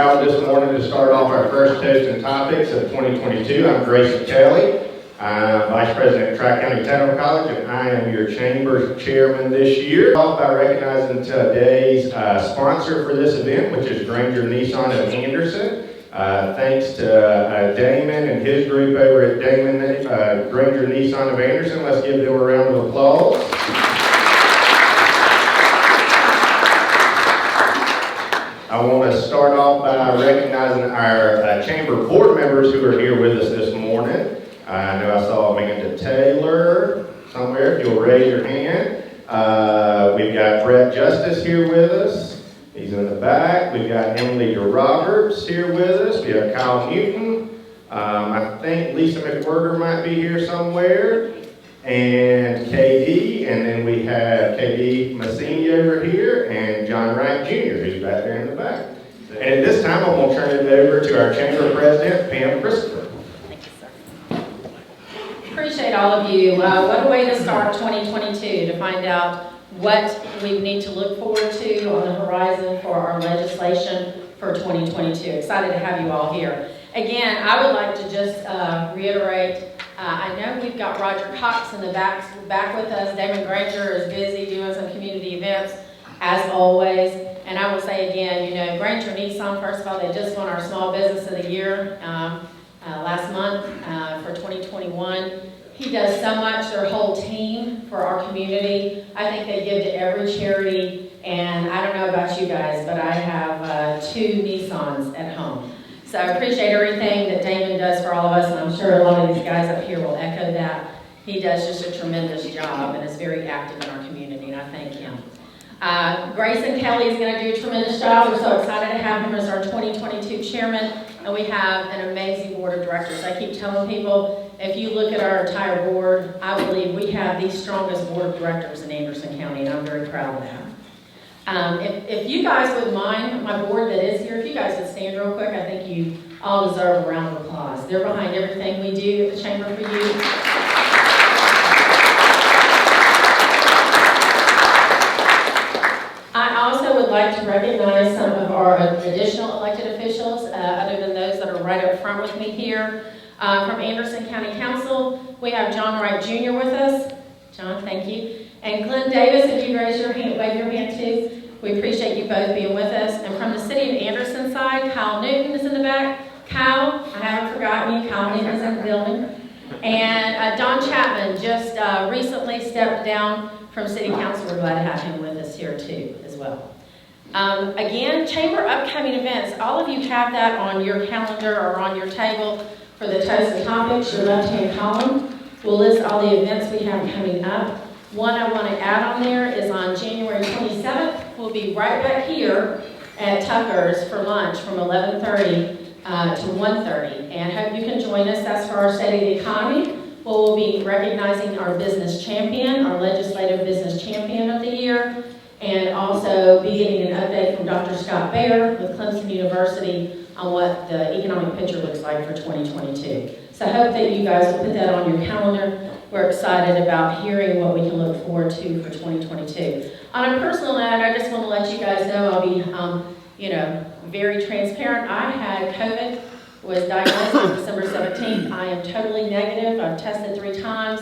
proud this morning to start off our first Toast and Topics of 2022. I'm Grayson Kelly. I'm Vice President of Tri-County Technical College, and I am your Chamber Chairman this year. I'll start off by recognizing today's sponsor for this event, which is Granger Nissan of Anderson. Thanks to Damon and his group over at Granger Nissan of Anderson. Let's give them a round of applause. I want to start off by recognizing our Chamber board members who are here with us this morning. I know I saw Amanda Taylor somewhere, if you'll raise your hand. We've got Brett Justice here with us. He's in the back. We've got Emily Roberts here with us. We have Kyle Newton. I think Lisa McWhirter might be here somewhere. And KD, and then we have KD Massini over here, and John Wright Jr., who's back there in the back. And at this time, I'm going to turn it over to our Chamber President, Pam Christopher. Thank you, sir. Appreciate all of you. What a way to start 2022, to find out what we need to look forward to on the horizon for our legislation for 2022. Excited to have you all here. Again, I would like to just reiterate, I know we've got Roger Cox in the back with us. Damon Granger is busy doing some community events, as always. And I will say again, you know, Granger Nissan, first of all, they just won our Small Business of the Year last month for 2021. He does so much, their whole team, for our community. I think they give to every charity. And I don't know about you guys, but I have 2 Nissans at home. So I appreciate everything that Damon does for all of us, and I'm sure a lot of these guys up here will echo that. He does just a tremendous job and is very active in our community, and I thank him. Grayson Kelly is going to do a tremendous job. We're so excited to have him as our 2022 chairman, and we have an amazing board of directors. I keep telling people, if you look at our entire board, I believe we have the strongest board of directors in Anderson County, and I'm very proud of that. If you guys would mind, my board that is here, if you guys would stand real quick, I think you all deserve a round of applause. They're behind everything we do at the Chamber for you. I also would like to recognize some of our additional elected officials, other than those that are right up front with me here. From Anderson County Council, we have John Wright Jr. with us. John, thank you. And Glenn Davis, if you raise your hand, wave your hand too. We appreciate you both being with us. And from the City of Anderson side, Kyle Newton is in the back. Kyle, I haven't forgotten you. Kyle Newton is in the building. And Don Chapman just recently stepped down from City Council. We're glad to have him with us here too, as well. Again, Chamber upcoming events. All of you have that on your calendar or on your table for the Toast and Topics. Your left-hand column will list all the events we have coming up. One I want to add on there is on January 27th. We'll be right back here at Tucker's for lunch from 11:30 to 1:30. And hope you can join us. That's for our State of the Economy. We'll be recognizing our business champion, our legislative business champion of the year, and also be getting an update from Dr. Scott Baer with Clemson University on what the economic picture looks like for 2022. So I hope that you guys will put that on your calendar. We're excited about hearing what we can look forward to for 2022. On a personal note, I just want to let you guys know I'll be, very transparent. I had COVID, was diagnosed on December 17th. I am totally negative. I've tested 3 times,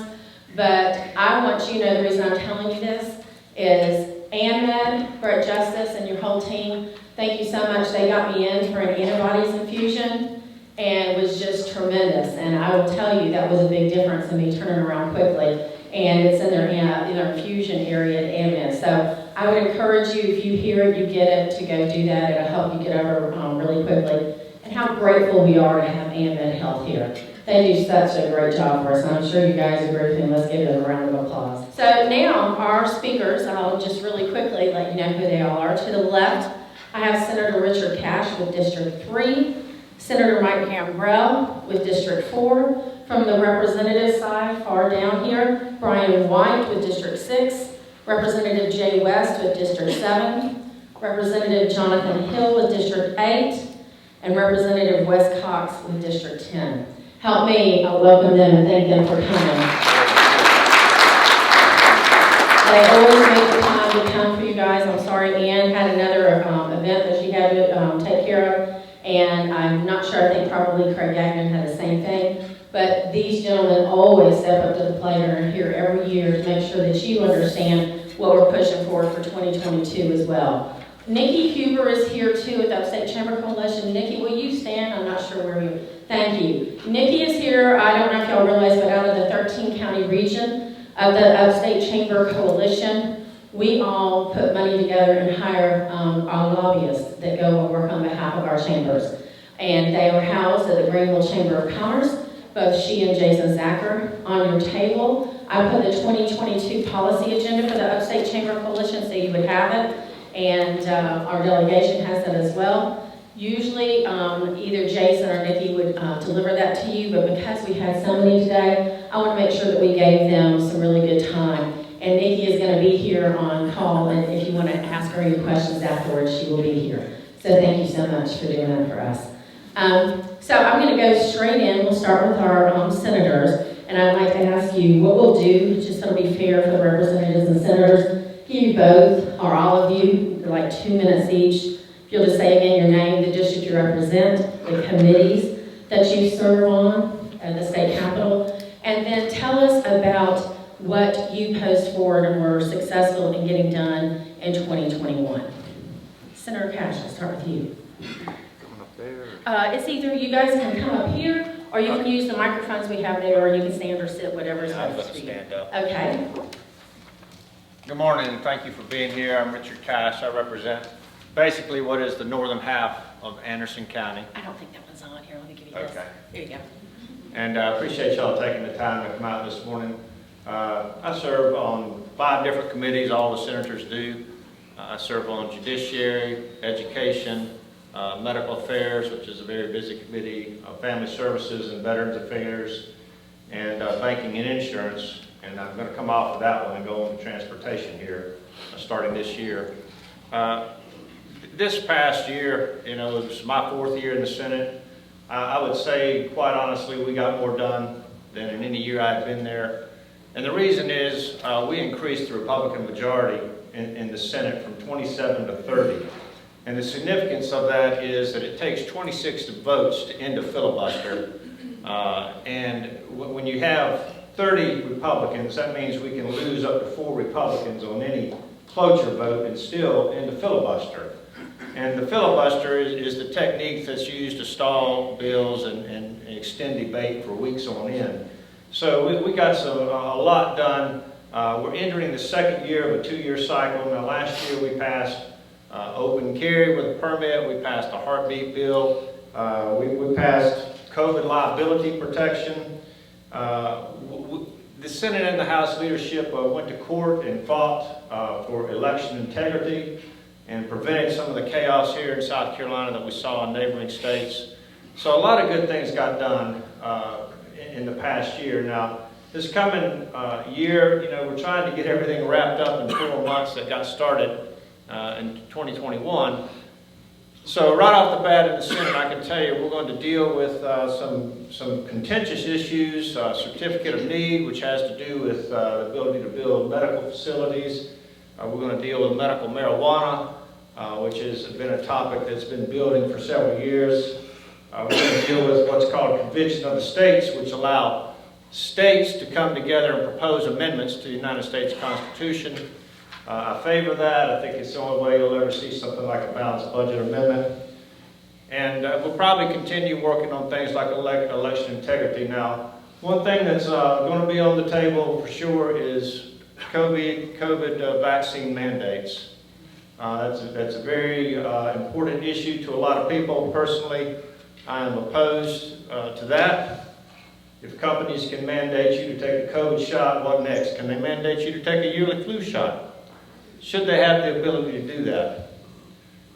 but I want you to know the reason I'm telling you this is ANMED, Brett Justice, and your whole team. Thank you so much. They got me in for an antibodies infusion, and it was just tremendous. And I will tell you that was a big difference in me turning around quickly. And it's in their infusion area at ANMED. So I would encourage you, if you hear it, you get it, to go do that. It'll help you get over really quickly. And how grateful we are to have ANMED Health here. They do such a great job for us, and I'm sure you guys agree with me. Let's give them a round of applause. So now our speakers, I'll just really quickly let you know who they all are. To the left, I have Senator Richard Cash with District 3, Senator Mike Gambrell with District 4. From the representative side, far down here, Brian White with District 6, Representative Jay West with District 7, Representative Jonathan Hill with District 8, and Representative Wes Cox with District 10. Help me welcome them and thank them for coming. They always make the time to come for you guys. I'm sorry Ann had another event that she had to take care of. And I'm not sure, I think probably Craig Gagnon had the same thing. But these gentlemen always step up to the plate and are here every year to make sure that you understand what we're pushing forward for 2022 as well. Nikki Huber is here too with the Upstate Chamber Coalition. Nikki, will you stand? I'm not sure where you. Thank you. Nikki is here, I don't know if y'all realize, but out of the 13 county region of the Upstate Chamber Coalition, we all put money together and hire our lobbyists that go and work on behalf of our chambers. And they are housed at the Greenville Chamber of Commerce. Both she and Jason Zacher. On your table, I put the 2022 policy agenda for the Upstate Chamber Coalition so you would have it, and our delegation has that as well. Usually, either Jason or Nikki would deliver that to you, but because we had so many today, I want to make sure that we gave them some really good time. And Nikki is going to be here on call, and if you want to ask her any questions afterwards, she will be here. So thank you so much for doing that for us. So I'm going to go straight in. We'll start with our senators, and I'd like to ask you what we'll do, just so it'll be fair for the representatives and senators, give you both, or all of you, like 2 minutes each. If you'll just say again your name, the district you represent, the committees that you serve on at the state capitol, and then tell us about what you posed forward and were successful in getting done in 2021. Senator Cash, I'll start with you. It's either you guys can come up here, or you can use the microphones we have there, or you can stand or sit, whatever's best for you. Stand up. Okay. Good morning, and thank you for being here. I'm Richard Cash. I represent basically what is the northern half of Anderson County. I don't think that one's on here. Let me give you this. Okay. Here you go. And I appreciate y'all taking the time to come out this morning. I serve on 5 different committees, all the senators do. I serve on Judiciary, Education, Medical Affairs, which is a very busy committee, Family Services and Veterans Affairs, and Banking and Insurance. And I'm going to come off of that one and go on to Transportation here, starting this year. This past year, you know, it was my 4th year in the Senate. I would say, quite honestly, we got more done than in any year I've been there. And the reason is we increased the Republican majority in the Senate from 27 to 30. And the significance of that is that it takes 26 votes to end a filibuster. And when you have 30 Republicans, that means we can lose up to 4 Republicans on any cloture vote and still end the filibuster. And the filibuster is the technique that's used to stall bills and extend debate for weeks on end. So we got a lot done. We're entering the 2nd year of a 2-year cycle. Now last year we passed open carry with a permit. We passed a heartbeat bill. We passed COVID liability protection. The Senate and the House leadership went to court and fought for election integrity and prevented some of the chaos here in South Carolina that we saw in neighboring states. So a lot of good things got done in the past year. Now, this coming year, you know, we're trying to get everything wrapped up in 4 months that got started in 2021. So right off the bat in the Senate, I can tell you we're going to deal with some contentious issues, certificate of need, which has to do with the ability to build medical facilities. We're going to deal with medical marijuana, which has been a topic that's been building for several years. We're going to deal with what's called convention of the states, which allow states to come together and propose amendments to the United States Constitution. I favor that. I think it's the only way you'll ever see something like a balanced budget amendment. And we'll probably continue working on things like election integrity. Now, one thing that's going to be on the table for sure is COVID vaccine mandates. That's a very important issue to a lot of people. Personally, I am opposed to that. If companies can mandate you to take a COVID shot, what next? Can they mandate you to take a yearly flu shot? Should they have the ability to do that?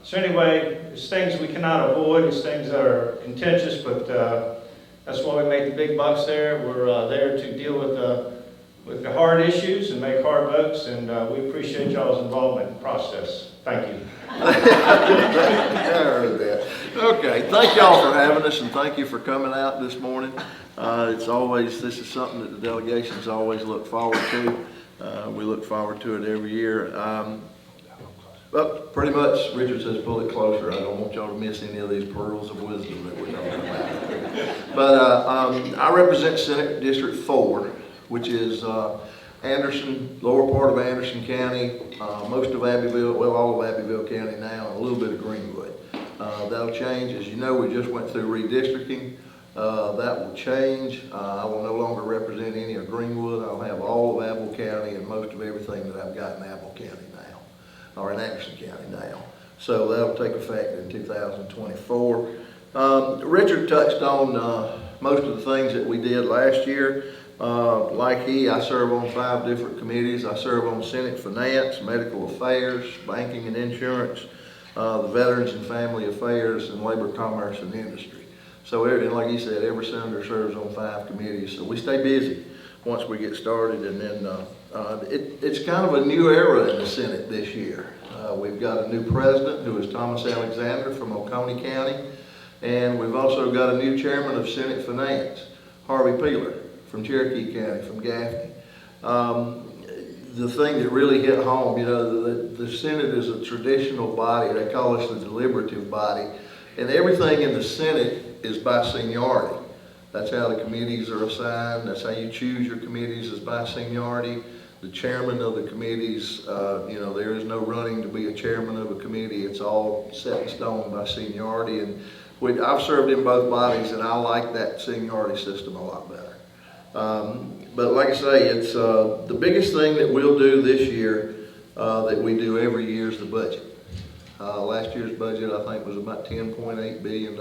So anyway, it's things we cannot avoid. It's things that are contentious, but that's why we make the big bucks there. We're there to deal with the hard issues and make hard votes, and we appreciate y'all's involvement in the process. Thank you. Okay, thank y'all for having us, and thank you for coming out this morning. This is something that the delegations always look forward to. We look forward to it every year. Well, pretty much, Richard says pull it closer. I don't want y'all to miss any of these pearls of wisdom that we're talking about. But I represent Senate District 4, which is Anderson, lower part of Anderson County, most of Abbeville, well, all of Abbeville County now, and a little bit of Greenwood. That'll change. As you know, we just went through redistricting. That will change. I will no longer represent any of Greenwood. I'll have all of Abbeville County and most of everything that I've got in Abbeville County now, or in Anderson County now. So that'll take effect in 2024. Richard touched on most of the things that we did last year. I serve on 5 different committees. I serve on Senate Finance, Medical Affairs, Banking and Insurance, the Veterans and Family Affairs, and Labor, Commerce and Industry. So, and like you said, every senator serves on 5 committees. So we stay busy once we get started. And then it's kind of a new era in the Senate this year. We've got a new president, who is Thomas Alexander from Oconee County. And we've also got a new chairman of Senate Finance, Harvey Peeler, from Cherokee County, from Gaffney. The thing that really hit home, you know, the Senate is a traditional body. They call us the deliberative body. And everything in the Senate is by seniority. That's how the committees are assigned. That's how you choose your committees, is by seniority. The chairman of the committees, you know, there is no running to be a chairman of a committee. It's all set in stone by seniority. And I've served in both bodies, and I like that seniority system a lot better. But like I say, it's the biggest thing that we'll do this year that we do every year is the budget. Last year's budget, I think, was about $10.8 billion.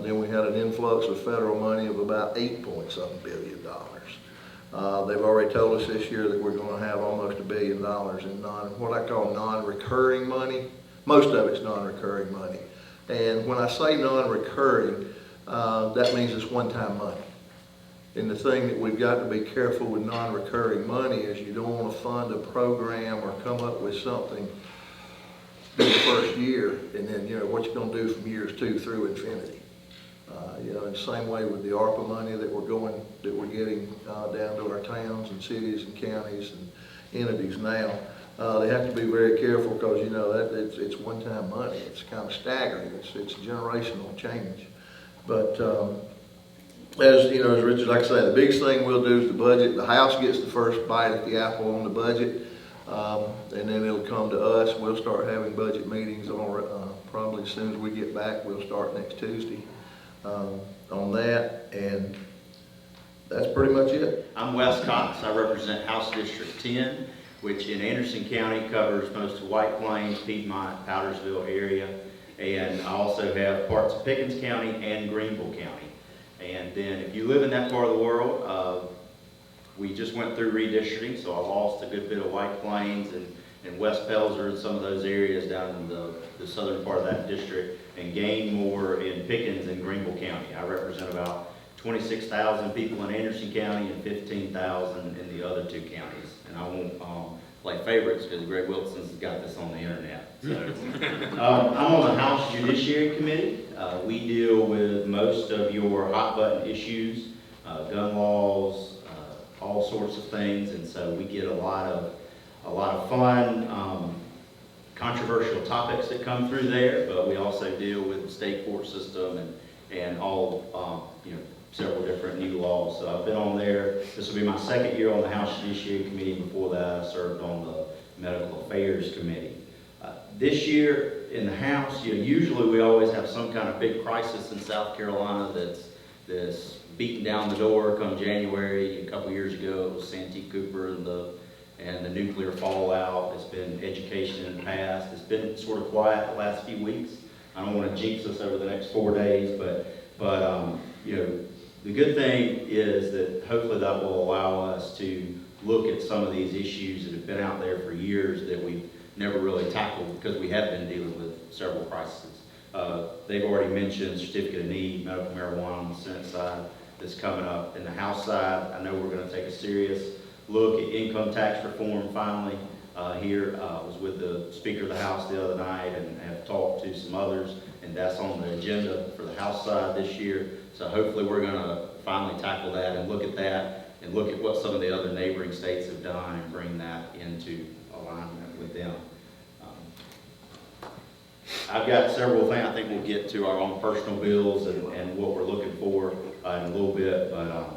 Then we had an influx of federal money of about $8.something billion. They've already told us this year that we're going to have almost $1 billion in what I call non-recurring money. Most of it's non-recurring money. And when I say non-recurring, that means it's one-time money. And the thing that we've got to be careful with non-recurring money is you don't want to fund a program or come up with something in the first year, and then, you know, what you're going to do from years 2 through infinity. You know, in the same way with the ARPA money that we're getting down to our towns and cities and counties and entities now. They have to be very careful because, you know, it's one-time money. It's kind of staggering. It's generational change. But as you know, as Richard, like I say, the biggest thing we'll do is the budget. The House gets the first bite at the apple on the budget, and then it'll come to us. We'll start having budget meetings on probably as soon as we get back. We'll start next Tuesday on that, and that's pretty much it. I'm Wes Cox. I represent House District 10, which in Anderson County covers most of White Plains, Piedmont, Powdersville area, and I also have parts of Pickens County and Greenville County. And then if you live in that part of the world, we just went through redistricting, so I lost a good bit of White Plains and West Pelzer and some of those areas down in the southern part of that district, and gained more in Pickens and Greenville County. I represent about 26,000 people in Anderson County and 15,000 in the other 2 counties. And I won't play favorites because Greg Wilson's got this on the internet. So, I'm on the House Judiciary Committee. We deal with most of your hot button issues, gun laws, all sorts of things, and so we get a lot of fun, controversial topics that come through there. But we also deal with the state court system and all several different new laws. So I've been on there. This will be my 2nd year on the House Judiciary Committee. Before that, I served on the Medical Affairs Committee. This year in the House, usually we always have some kind of big crisis in South Carolina that's beating down the door come January. A couple years ago, it was Santee Cooper and the nuclear fallout. It's been education in the past. It's been sort of quiet the last few weeks. I don't want to jinx us over the next 4 days, but the good thing is that hopefully that will allow us to look at some of these issues that have been out there for years that we've never really tackled because we have been dealing with several crises. They've already mentioned certificate of need, medical marijuana on the Senate side that's coming up. In the House side, I know we're going to take a serious look at income tax reform finally here. I was with the Speaker of the House the other night and have talked to some others, and that's on the agenda for the House side this year. So hopefully we're going to finally tackle that and look at that and look at what some of the other neighboring states have done and bring that into alignment with them. I've got several things. I think we'll get to our own personal bills and what we're looking for in a little bit. But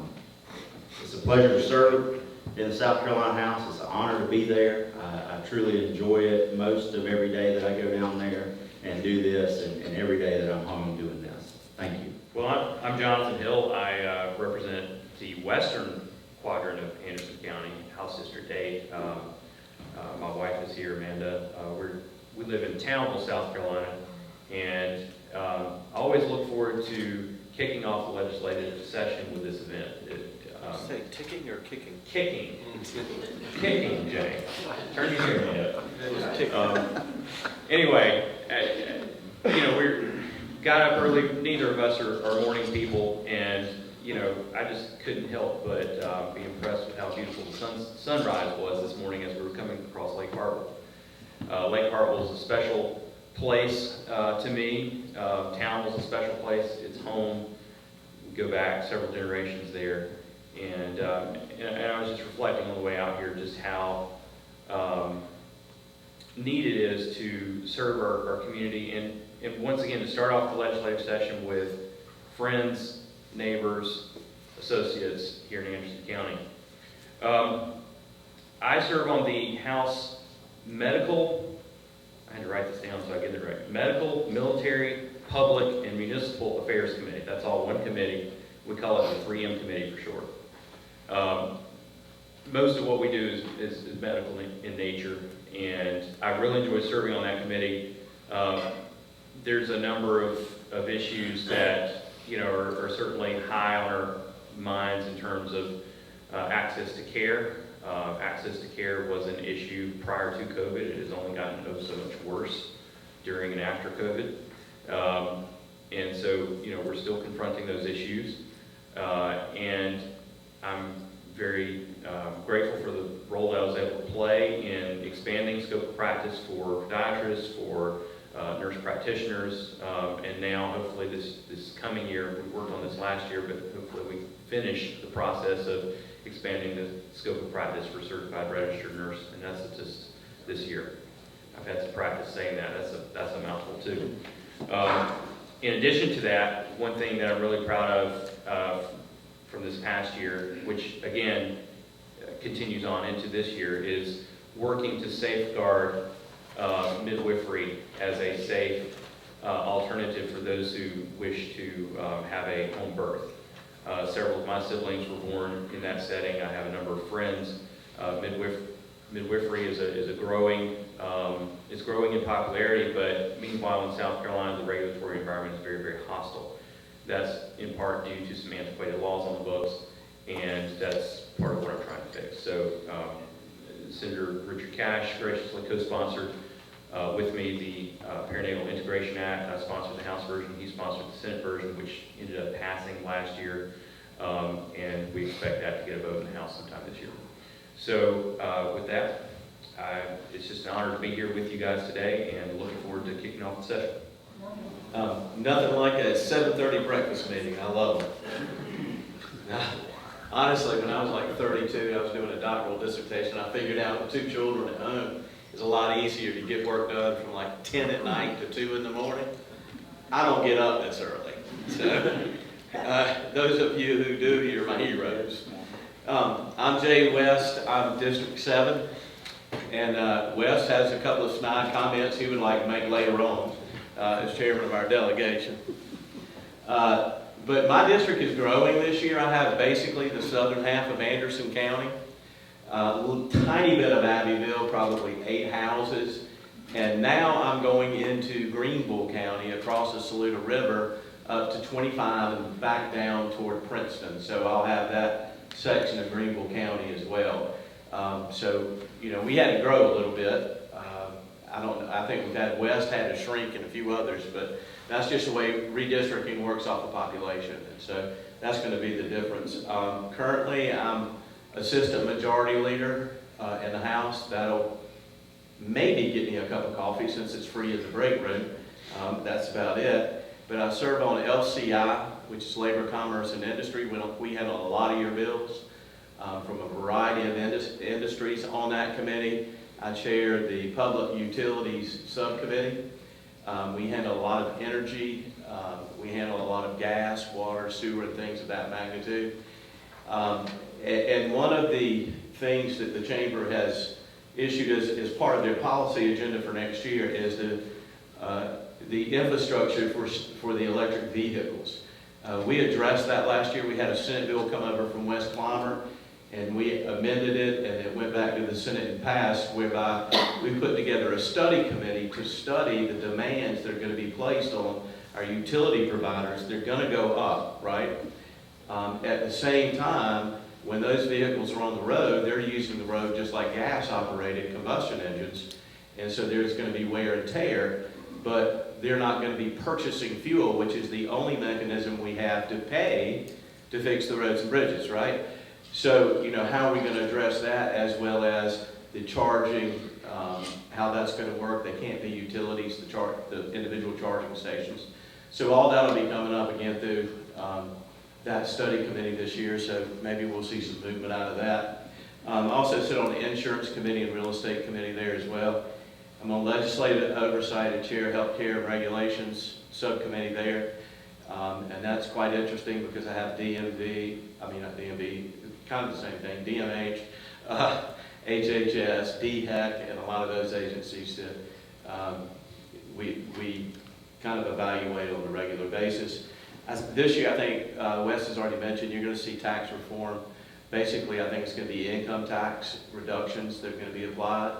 it's a pleasure to serve in the South Carolina House. It's an honor to be there. I truly enjoy it most of every day that I go down there and do this, and every day that I'm home doing this. Thank you. Well, I'm Jonathan Hill. I represent the western quadrant of Anderson County, House District 8. My wife is here, Amanda. We live in Townville, South Carolina, and I always look forward to kicking off the legislative session with this event. Say ticking or kicking? Kicking. Kicking, Jay. Turn your head up. Anyway, we got up early. Neither of us are morning people, and I just couldn't help but be impressed with how beautiful the sunrise was this morning as we were coming across Lake Hartwell. Lake Hartwell is a special place to me. Townville is a special place. It's home. We go back several generations there. And I was just reflecting on the way out here just how neat it is to serve our community and once again to start off the legislative session with friends, neighbors, associates here in Anderson County. I serve on the House Medical, I had to write this down so I get it right, Medical, Military, Public, and Municipal Affairs Committee. That's all one committee. We call it the 3M committee for short. Most of what we do is medical in nature, and I really enjoy serving on that committee. There's a number of issues that are certainly high on our minds in terms of access to care. Access to care was an issue prior to COVID. It has only gotten so much worse during and after COVID. And so, we're still confronting those issues. And I'm very grateful for the role that I was able to play in expanding scope of practice for podiatrists, for nurse practitioners, and now hopefully this coming year, we worked on this last year, but hopefully we finish the process of expanding the scope of practice for certified registered nurse, and that's just this year. I've had some practice saying that. That's a mouthful too. In addition to that, one thing that I'm really proud of from this past year, which again continues on into this year, is working to safeguard midwifery as a safe alternative for those who wish to have a home birth. Several of my siblings were born in that setting. I have a number of friends. Midwifery is a growing, it's growing in popularity, but meanwhile in South Carolina the regulatory environment is very, very hostile. That's in part due to some antiquated laws on the books, and that's part of what I'm trying to fix. So Senator Richard Cash graciously co-sponsored with me the Perinatal Integration Act. I sponsored the House version, he sponsored the Senate version, which ended up passing last year, and we expect that to get a vote in the House sometime this year. So with that, it's just an honor to be here with you guys today, and looking forward to kicking off the session. Nothing like a 7:30 breakfast meeting. I love them. Now, honestly, when I was like 32, I was doing a doctoral dissertation. I figured out with 2 children at home, it's a lot easier to get work done from like 10 at night to 2 in the morning. I don't get up this early. So those of you who do, you're my heroes. I'm Jay West. I'm District 7. And West has a couple of snide comments he would like to make later on as chairman of our delegation. But my district is growing this year. I have basically the southern half of Anderson County. A little tiny bit of Abbeville, probably 8 houses. And now I'm going into Greenville County across the Saluda River up to 25 and back down toward Princeton. So I'll have that section of Greenville County as well. So, we had to grow a little bit. I think we've had West had to shrink and a few others, but that's just the way redistricting works off the population. And so that's going to be the difference. Currently, I'm assistant majority leader in the House. That'll maybe get me a cup of coffee since it's free at the break room. That's about it. But I serve on LCI, which is Labor, Commerce, and Industry. We handle a lot of your bills from a variety of industries on that committee. I chair the Public Utilities Subcommittee. We handle a lot of energy. We handle a lot of gas, water, sewer, and things of that magnitude. And one of the things that the Chamber has issued as part of their policy agenda for next year is the infrastructure for the electric vehicles. We addressed that last year. We had a Senate bill come over from West Clymer, and we amended it, and it went back to the Senate and passed, whereby we put together a study committee to study the demands that are going to be placed on our utility providers. They're going to go up, right? At the same time, when those vehicles are on the road, they're using the road just like gas-operated combustion engines, and so there's going to be wear and tear, but they're not going to be purchasing fuel, which is the only mechanism we have to pay to fix the roads and bridges, right? So, you know, how are we going to address that, as well as the charging, how that's going to work? They can't be utilities, the individual charging stations. So all that'll be coming up again through that study committee this year, so maybe we'll see some movement out of that. I also sit on the insurance committee and real estate committee there as well. I'm on legislative oversight and chair healthcare and regulations subcommittee there. And that's quite interesting because I have not DMV, kind of the same thing, DMH, HHS, DHEC, and a lot of those agencies that we kind of evaluate on a regular basis. This year, I think Wes has already mentioned, you're going to see tax reform. Basically, I think it's going to be income tax reductions that are going to be applied.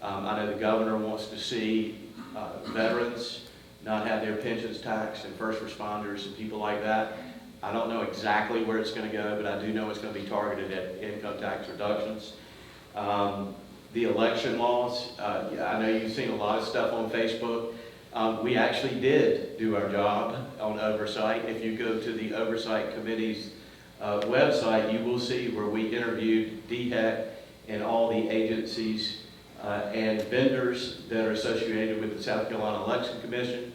I know the governor wants to see veterans not have their pensions taxed, and first responders and people like that. I don't know exactly where it's going to go, but I do know it's going to be targeted at income tax reductions. The election laws, I know you've seen a lot of stuff on Facebook. We actually did do our job on oversight. If you go to the Oversight Committee's website, you will see where we interviewed DHEC and all the agencies and vendors that are associated with the South Carolina Election Commission.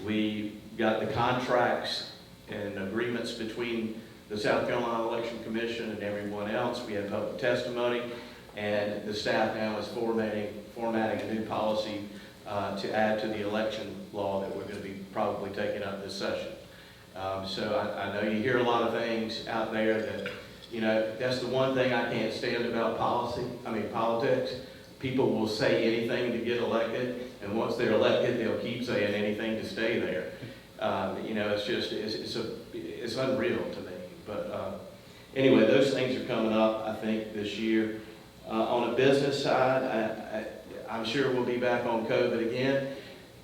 We got the contracts and agreements between the South Carolina Election Commission and everyone else. We had public testimony, and the staff now is formatting a new policy to add to the election law that we're going to be probably taking up this session. So I know you hear a lot of things out there that, you know, that's the one thing I can't stand about politics. People will say anything to get elected, and once they're elected, they'll keep saying anything to stay there. You know, it's unreal to me. But anyway, those things are coming up, I think, this year. On a business side, I'm sure we'll be back on COVID again.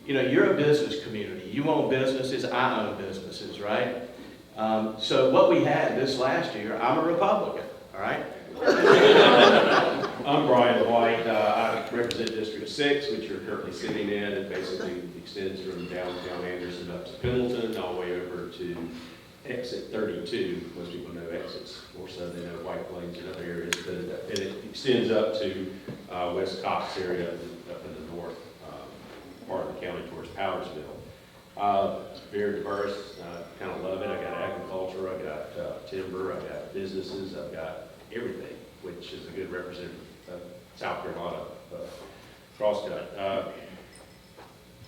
You know, you're a business community. You own businesses, I own businesses, right? So what we had this last year, I'm a Republican, all right? I'm Brian White. I represent District 6, which you're currently sitting in. It basically extends from downtown Anderson up to Pendleton, all the way over to exit 32. Most people know exits, more so they know White Plains and other areas, but it extends up to West Cox area, up in the north part of the county towards Powdersville. Very diverse, kind of love it. I got agriculture, I got timber, I got businesses, I've got everything, which is a good representative of South Carolina crosscut.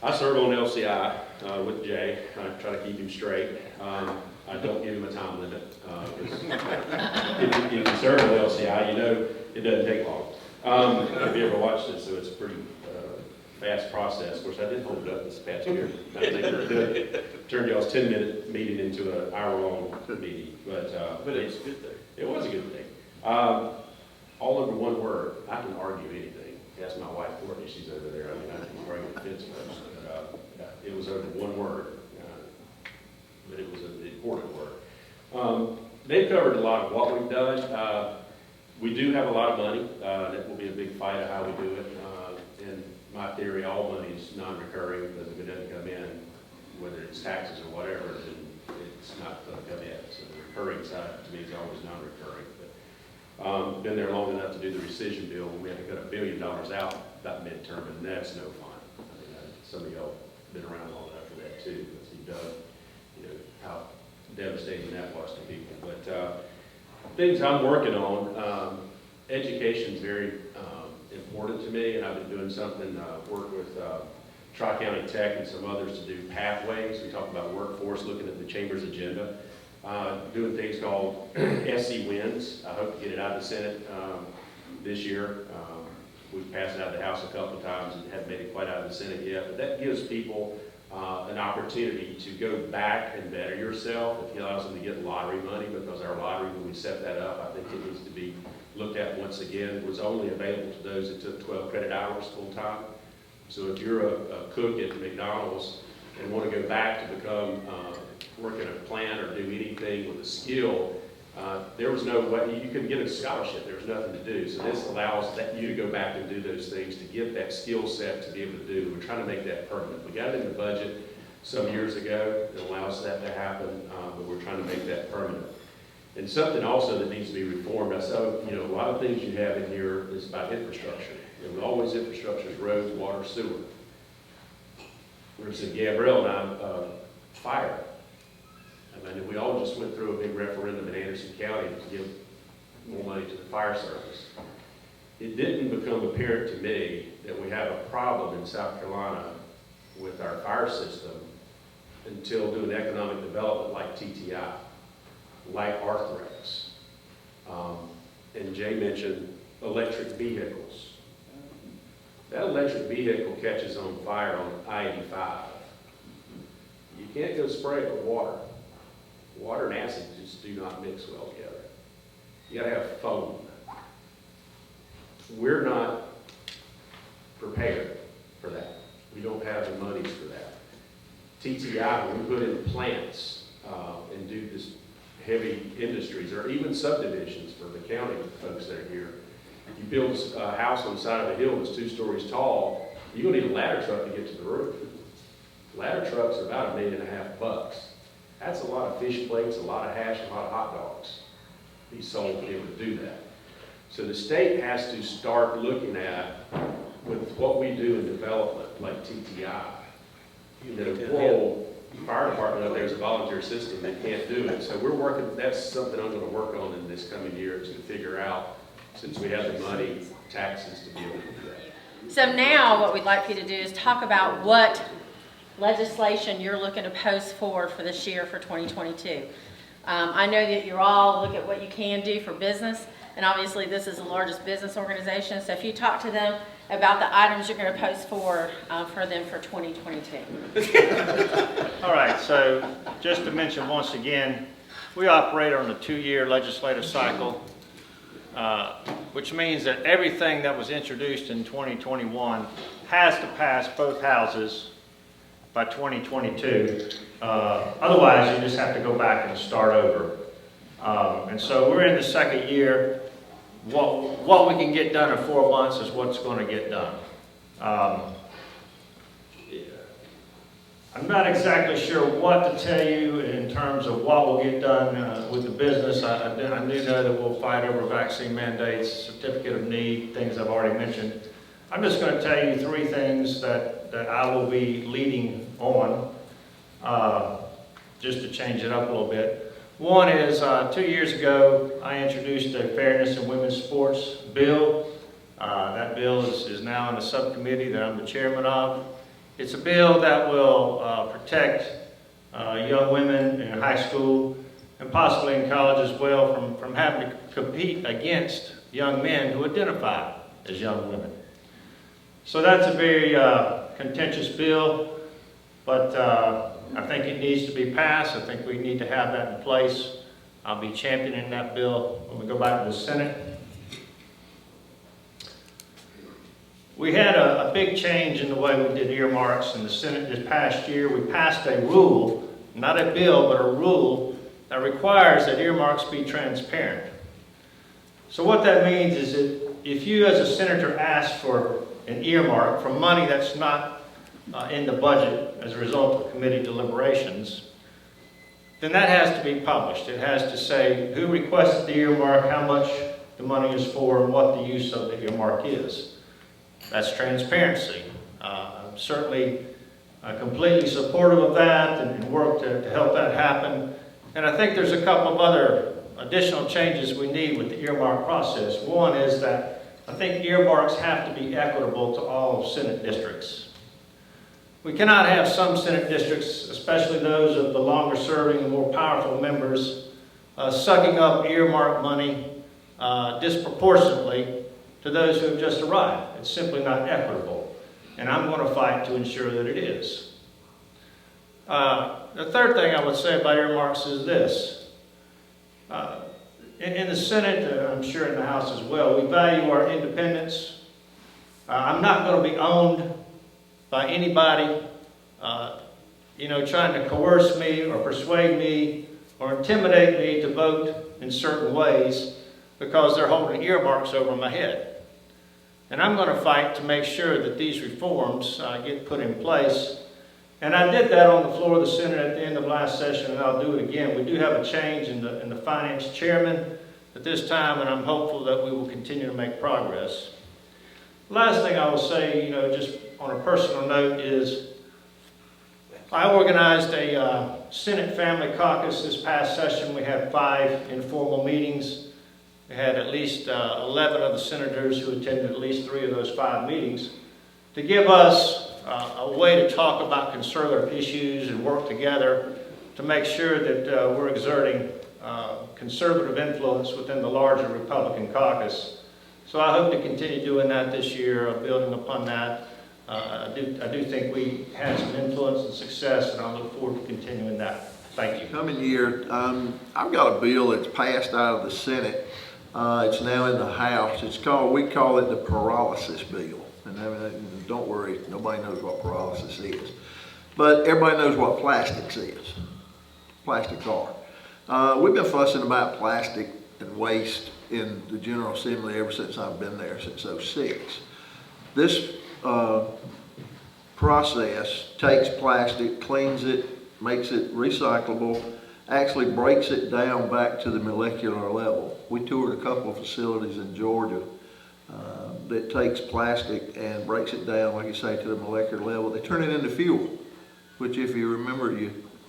I serve on LCI with Jay. I try to keep him straight. I don't give him a time limit. If you serve on LCI, you know it doesn't take long. If you ever watched it, so it's a pretty fast process. Of course, I did hold it up this past year. I think we're good. Turned y'all's 10-minute meeting into an hour-long meeting. But But it's a good thing. it was a good thing. All over one word, I can argue anything. Ask my wife, Courtney, she's over there. I mean, I can argue the fence post. It was over one word, but it was an important word. They've covered a lot of what we've done. We do have a lot of money. That will be a big fight of how we do it. In my theory, all money is non-recurring, because if it doesn't come in, whether it's taxes or whatever, then it's not going to come in. So the recurring side to me is always non-recurring. Been there long enough to do the rescission bill. We had to cut $1 billion out about midterm, and that's no fun. I mean, some of y'all been around long enough for that too, because you know how devastating that was to people. But things I'm working on, education is very important to me, and I've been doing something, work with Tri-County Tech and some others to do pathways. We talked about workforce, looking at the chamber's agenda, doing things called SC Wins. I hope to get it out of the Senate this year. We've passed it out of the House a couple of times and haven't made it quite out of the Senate yet, but that gives people an opportunity to go back and better yourself. It allows them to get lottery money, because our lottery, when we set that up, I think it needs to be looked at once again. It was only available to those that took 12 credit hours full time. So if you're a cook at McDonald's and want to go back to become, work in a plant or do anything with a skill, there was no way, you couldn't get a scholarship, there was nothing to do. So this allows you to go back and do those things, to get that skill set to be able to do. We're trying to make that permanent. We got it in the budget some years ago, it allows that to happen, but we're trying to make that permanent. And something also that needs to be reformed, I saw, a lot of things you have in here is about infrastructure. Always infrastructure is roads, water, sewer. For instance, Gabrielle and I, fire. I mean, we all just went through a big referendum in Anderson County to give more money to the fire service. It didn't become apparent to me that we have a problem in South Carolina with our fire system until doing economic development like TTI, like Arthrex. And Jay mentioned electric vehicles. That electric vehicle catches on fire on I-85. You can't go spray it with water. Water and acid just do not mix well together. You gotta have foam. We're not prepared for that. We don't have the monies for that. TTI, when we put in plants and do this heavy industries, or even subdivisions for the county folks that are here, you build a house on the side of a hill that's 2 stories tall, you're gonna need a ladder truck to get to the roof. Ladder trucks are about $1.5 million. That's a lot of fish plates, a lot of hash, and a lot of hot dogs be sold to be able to do that. So the state has to start looking at, with what we do in development, like TTI, whoa, fire department up there is a volunteer system, they can't do it. So we're working, that's something I'm gonna work on in this coming year, to figure out, since we have the money, taxes to be able to do that. So now what we'd like you to do is talk about what legislation you're looking to post forward for this year for 2022. I know that you're all look at what you can do for business, and obviously this is the largest business organization, so if you talk to them about the items you're going to post forward for them for 2022. All right, so just to mention once again, we operate on a 2-year legislative cycle, which means that everything that was introduced in 2021 has to pass both houses by 2022. Otherwise, you just have to go back and start over. And so we're in the second year. What we can get done in 4 months is what's going to get done. I'm not exactly sure what to tell you in terms of what will get done with the business. I do know that we'll fight over vaccine mandates, certificate of need, things I've already mentioned. I'm just going to tell you 3 things that I will be leading on, just to change it up a little bit. One is 2 years ago, I introduced a Fairness in Women's Sports bill. That bill is now in a subcommittee that I'm the chairman of. It's a bill that will protect young women in high school and possibly in college as well from having to compete against young men who identify as young women. So that's a very contentious bill, but I think it needs to be passed. I think we need to have that in place. I'll be championing that bill when we go back to the Senate. We had a big change in the way we did earmarks in the Senate this past year. We passed a rule, not a bill, but a rule that requires that earmarks be transparent. So what that means is that if you as a senator ask for an earmark for money that's not in the budget as a result of committee deliberations, then that has to be published. It has to say who requested the earmark, how much the money is for, and what the use of the earmark is. That's transparency. I'm certainly completely supportive of that and work to help that happen. And I think there's a couple of other additional changes we need with the earmark process. One is that I think earmarks have to be equitable to all Senate districts. We cannot have some Senate districts, especially those of the longer serving and more powerful members, sucking up earmark money disproportionately to those who have just arrived. It's simply not equitable, and I'm going to fight to ensure that it is. The third thing I would say about earmarks is this. In the Senate, and I'm sure in the House as well, we value our independence. I'm not going to be owned by anybody, trying to coerce me or persuade me or intimidate me to vote in certain ways because they're holding earmarks over my head. And I'm going to fight to make sure that these reforms get put in place. And I did that on the floor of the Senate at the end of last session, and I'll do it again. We do have a change in the finance chairman at this time, and I'm hopeful that we will continue to make progress. Last thing I will say, just on a personal note, is I organized a Senate Family Caucus this past session. We had 5 informal meetings. We had at least 11 of the senators who attended at least 3 of those 5 meetings to give us a way to talk about conservative issues and work together to make sure that we're exerting conservative influence within the larger Republican caucus. So I hope to continue doing that this year, building upon that. I do think we had some influence and success, and I look forward to continuing that. Thank you. Coming year, I've got a bill that's passed out of the Senate. It's now in the House. We call it the paralysis bill. And don't worry, nobody knows what paralysis is. But everybody knows what plastics is. Plastics are. We've been fussing about plastic and waste in the General Assembly ever since I've been there, since '06. This process takes plastic, cleans it, makes it recyclable, actually breaks it down back to the molecular level. We toured a couple of facilities in Georgia that takes plastic and breaks it down, like you say, to the molecular level. They turn it into fuel, which if you remember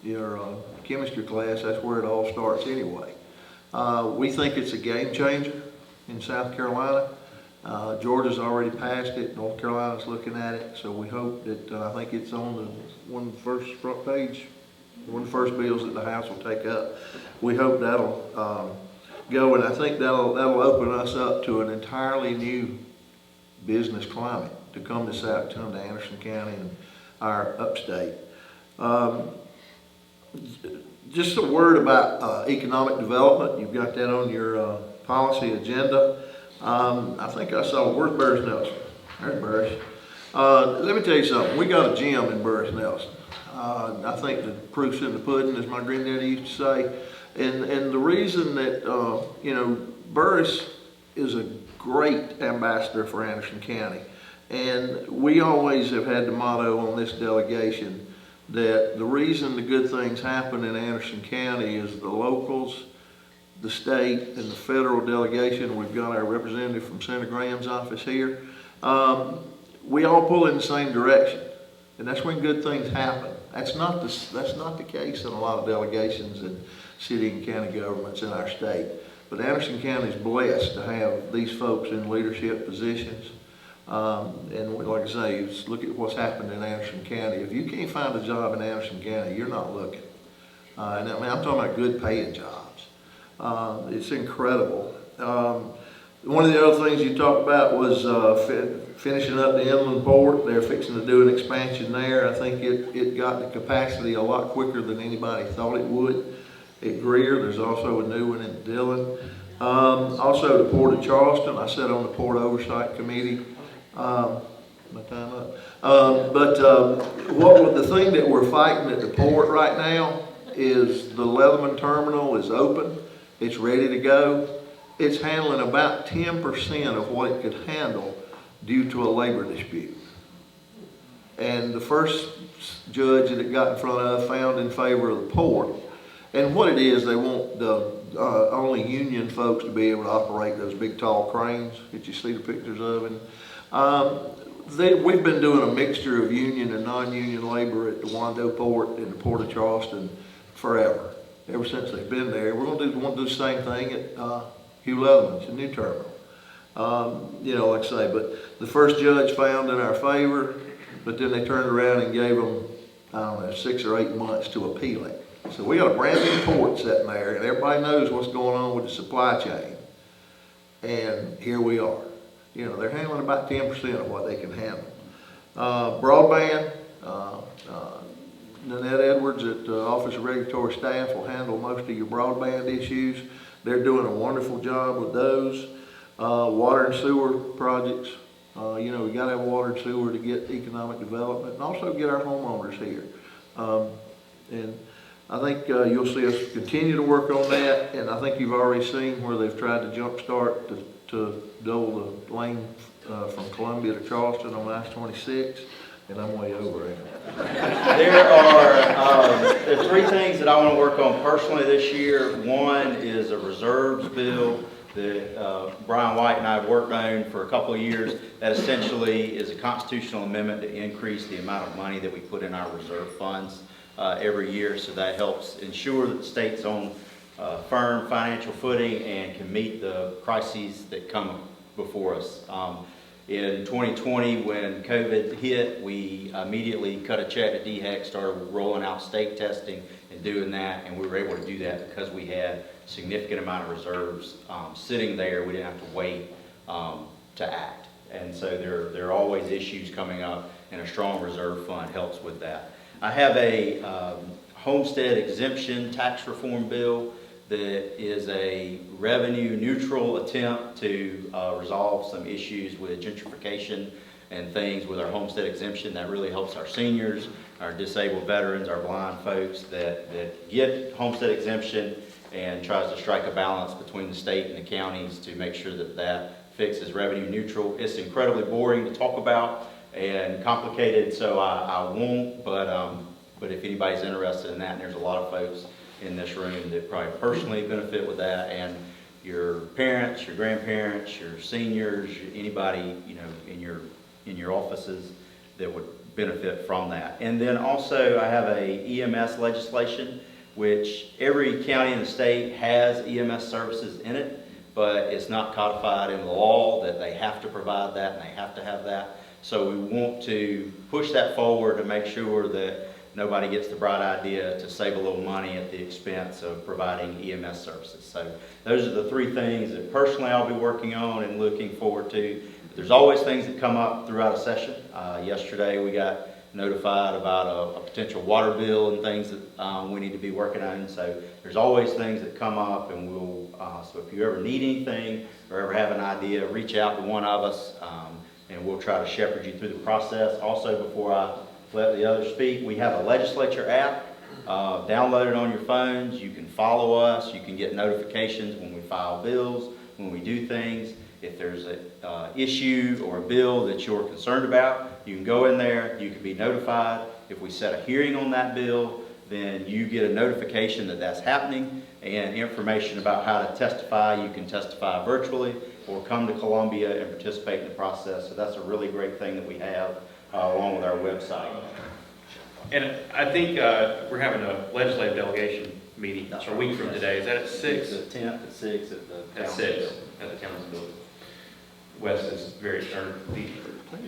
your chemistry class, that's where it all starts anyway. We think it's a game changer in South Carolina. Georgia's already passed it. North Carolina's looking at it. So we hope that, I think it's on one of the first front page, one of the first bills that the House will take up. We hope that'll go, and I think that'll open us up to an entirely new business climate to come to Anderson County and our upstate. Just a word about economic development. You've got that on your policy agenda. I think I saw, where's Burris Nelson? There's Burris. Let me tell you something. We got a gym in Burris Nelson. I think the proof's in the pudding, as my granddaddy used to say. And the reason that, Burris is a great ambassador for Anderson County. And we always have had the motto on this delegation that the reason the good things happen in Anderson County is the locals, the state, and the federal delegation. We've got our representative from Senator Graham's office here. We all pull in the same direction, and that's when good things happen. That's not the case in a lot of delegations and city and county governments in our state. But Anderson County is blessed to have these folks in leadership positions. And like I say, just look at what's happened in Anderson County. If you can't find a job in Anderson County, you're not looking. And I'm talking about good paying jobs. It's incredible. One of the other things you talked about was finishing up the inland port. They're fixing to do an expansion there. I think it got the capacity a lot quicker than anybody thought it would. At Greer, there's also a new one in Dillon. Also the Port of Charleston. I sat on the Port Oversight Committee. My time up. The thing that we're fighting at the port right now is the Leatherman Terminal is open. It's ready to go. It's handling about 10% of what it could handle due to a labor dispute. And the first judge that it got in front of found in favor of the port. And what it is, they want the only union folks to be able to operate those big tall cranes that you see the pictures of. And we've been doing a mixture of union and non-union labor at the Wando Port and the Port of Charleston forever. Ever since they've been there. We're going to do the same thing at Hugh Leatherman's, a new terminal. Like I say, but the first judge found in our favor. but then they turned around and gave them, I don't know, 6 or 8 months to appeal it. So we got a brand new court sitting there, and everybody knows what's going on with the supply chain. And here we are. You know, they're handling about 10% of what they can handle. Broadband, Nanette Edwards at the Office of Regulatory Staff will handle most of your broadband issues. They're doing a wonderful job with those. Water and sewer projects. You know, we gotta have water and sewer to get economic development and also get our homeowners here. And I think you'll see us continue to work on that, and I think you've already seen where they've tried to jumpstart to double the lane from Columbia to Charleston on I-26, and I'm way over it. There are 3 things that I want to work on personally this year. One is a reserves bill that Brian White and I have worked on for a couple of years. That essentially is a constitutional amendment to increase the amount of money that we put in our reserve funds every year. So that helps ensure that the state's on firm financial footing and can meet the crises that come before us. In 2020, when COVID hit, we immediately cut a check to DHEC, started rolling out state testing and doing that, and we were able to do that because we had a significant amount of reserves sitting there. We didn't have to wait to act. And so there are always issues coming up, and a strong reserve fund helps with that. I have a homestead exemption tax reform bill that is a revenue neutral attempt to resolve some issues with gentrification and things with our homestead exemption. That really helps our seniors, our disabled veterans, our blind folks that get homestead exemption, and tries to strike a balance between the state and the counties to make sure that that fix is revenue neutral. It's incredibly boring to talk about and complicated, so I won't, but if anybody's interested in that, and there's a lot of folks in this room that probably personally benefit with that, and your parents, your grandparents, your seniors, anybody, you know, in your offices that would benefit from that. And then also I have a EMS legislation, which every county in the state has EMS services in it, but it's not codified in the law that they have to provide that and they have to have that. So we want to push that forward to make sure that nobody gets the bright idea to save a little money at the expense of providing EMS services. So those are the 3 things that personally I'll be working on and looking forward to. There's always things that come up throughout a session. Yesterday we got notified about a potential water bill and things that we need to be working on. So there's always things that come up, and we'll, so if you ever need anything or ever have an idea, reach out to one of us, and we'll try to shepherd you through the process. Also, before I let the others speak, we have a legislature app. Download it on your phones. You can follow us. You can get notifications when we file bills, when we do things. If there's an issue or a bill that you're concerned about, you can go in there. You can be notified. If we set a hearing on that bill, then you get a notification that that's happening, and information about how to testify. You can testify virtually or come to Columbia and participate in the process. So that's a really great thing that we have along with our website. And I think we're having a legislative delegation meeting a week from today. Is that at 6? It's the 10th at 6 at the At council 6 building. at the council building. Wes is very, or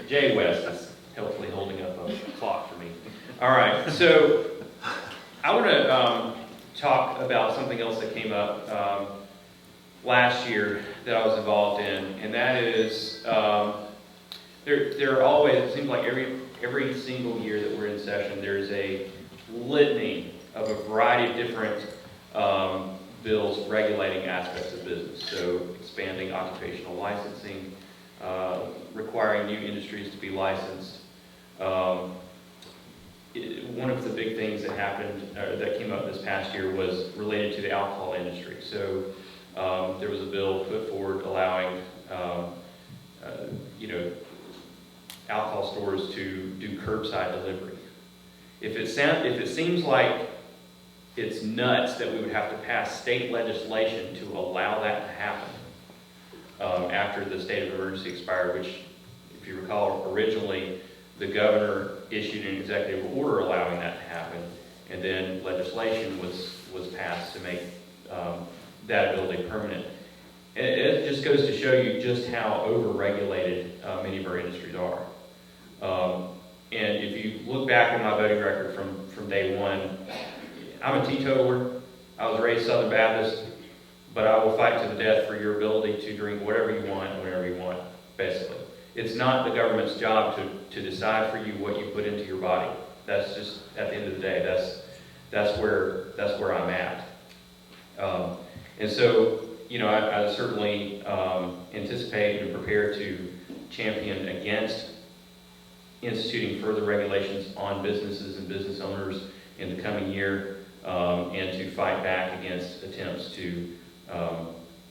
Jay West is helpfully holding up a clock for me. All right, so I want to talk about something else that came up last year that I was involved in, and that is there are always, it seems like every single year that we're in session, there's a litany of a variety of different bills regulating aspects of business. So expanding occupational licensing, requiring new industries to be licensed. One of the big things that happened, that came up this past year, was related to the alcohol industry. So there was a bill put forward allowing, alcohol stores to do curbside delivery. If it seems like it's nuts that we would have to pass state legislation to allow that to happen after the state of emergency expired, which, if you recall, originally the governor issued an executive order allowing that to happen, and then legislation was passed to make that ability permanent. And it just goes to show you just how over-regulated many of our industries are. And if you look back at my voting record from day one, I'm a teetotaler. I was raised Southern Baptist, but I will fight to the death for your ability to drink whatever you want, whenever you want, basically. It's not the government's job to decide for you what you put into your body. That's just, at the end of the day, that's where I'm at. And so, you know, I certainly anticipate and prepare to champion against instituting further regulations on businesses and business owners in the coming year, and to fight back against attempts to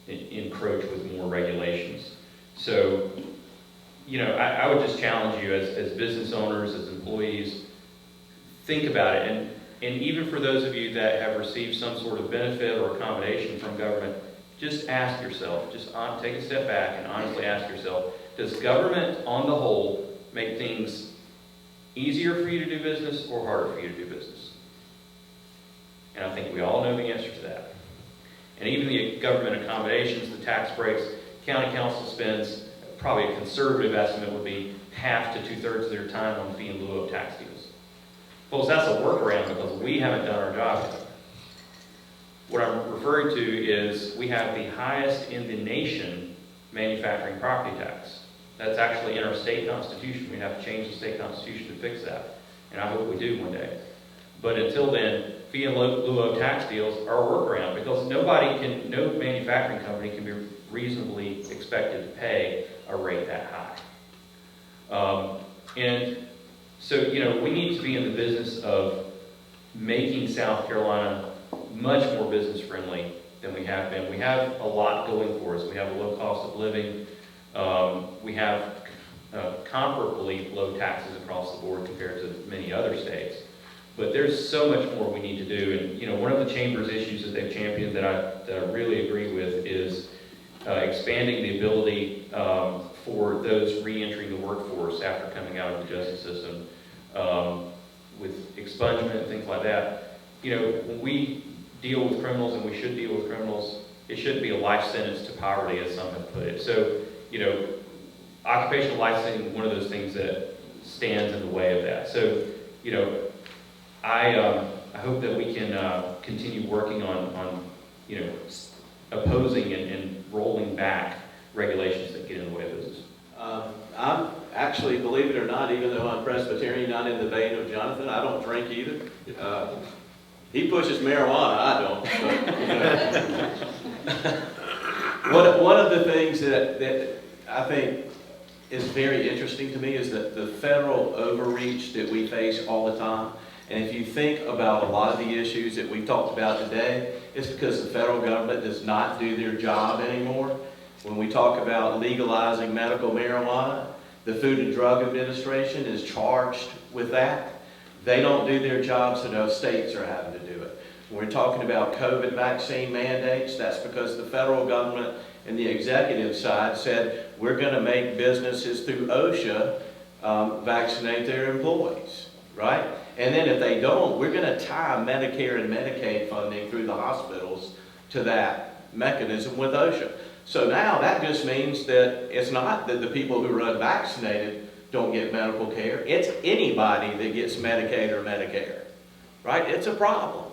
encroach with more regulations. So, you know, I would just challenge you as business owners, as employees, think about it. And even for those of you that have received some sort of benefit or accommodation from government, just ask yourself, take a step back and honestly ask yourself, does government on the whole make things easier for you to do business or harder for you to do business? And I think we all know the answer to that. And even the government accommodations, the tax breaks, county council spends, probably a conservative estimate would be half to 2/3 of their time on fee in lieu of tax deals. Folks, that's a workaround because we haven't done our job yet. What I'm referring to is we have the highest in the nation manufacturing property tax. That's actually in our state constitution. We have to change the state constitution to fix that. And I hope we do one day. But until then, fee in lieu of tax deals are a workaround because no manufacturing company can be reasonably expected to pay a rate that high. And so, you know, we need to be in the business of making South Carolina much more business friendly than we have been. We have a lot going for us. We have a low cost of living. We have comparably low taxes across the board compared to many other states. But there's so much more we need to do. And, you know, one of the chamber's issues that they've championed that I really agree with is expanding the ability for those re-entering the workforce after coming out of the justice system with expungement and things like that. You know, when we deal with criminals, and we should deal with criminals, it shouldn't be a life sentence to poverty, as some have put it. So, you know, occupational licensing is one of those things that stands in the way of that. So, you know, I hope that we can continue working on you know, opposing and rolling back regulations that get in the way of business. I'm actually, believe it or not, even though I'm Presbyterian, not in the vein of Jonathan, I don't drink either. He pushes marijuana, I don't. But, one of the things that I think is very interesting to me is that the federal overreach that we face all the time. And if you think about a lot of the issues that we've talked about today, it's because the federal government does not do their job anymore. When we talk about legalizing medical marijuana, the Food and Drug Administration is charged with that. They don't do their job, so no states are having to do it. When we're talking about COVID vaccine mandates, that's because the federal government and the executive side said, we're going to make businesses through OSHA vaccinate their employees, right? And then if they don't, we're going to tie Medicare and Medicaid funding through the hospitals to that mechanism with OSHA. So now that just means that it's not that the people who are unvaccinated don't get medical care. It's anybody that gets Medicaid or Medicare, right? It's a problem.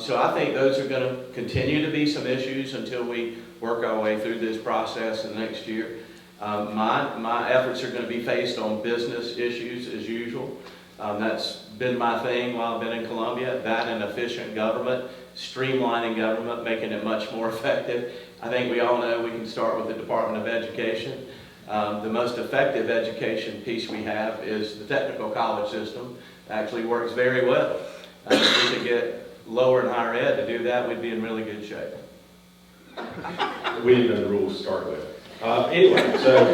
So I think those are going to continue to be some issues until we work our way through this process in the next year. My efforts are going to be faced on business issues as usual. That's been my thing while I've been in Columbia, that and efficient government, streamlining government, making it much more effective. I think we all know we can start with the Department of Education. The most effective education piece we have is the technical college system. It actually works very well. If we could get lower and higher ed to do that, we'd be in really good shape. We didn't know the rules to start with. Anyway, so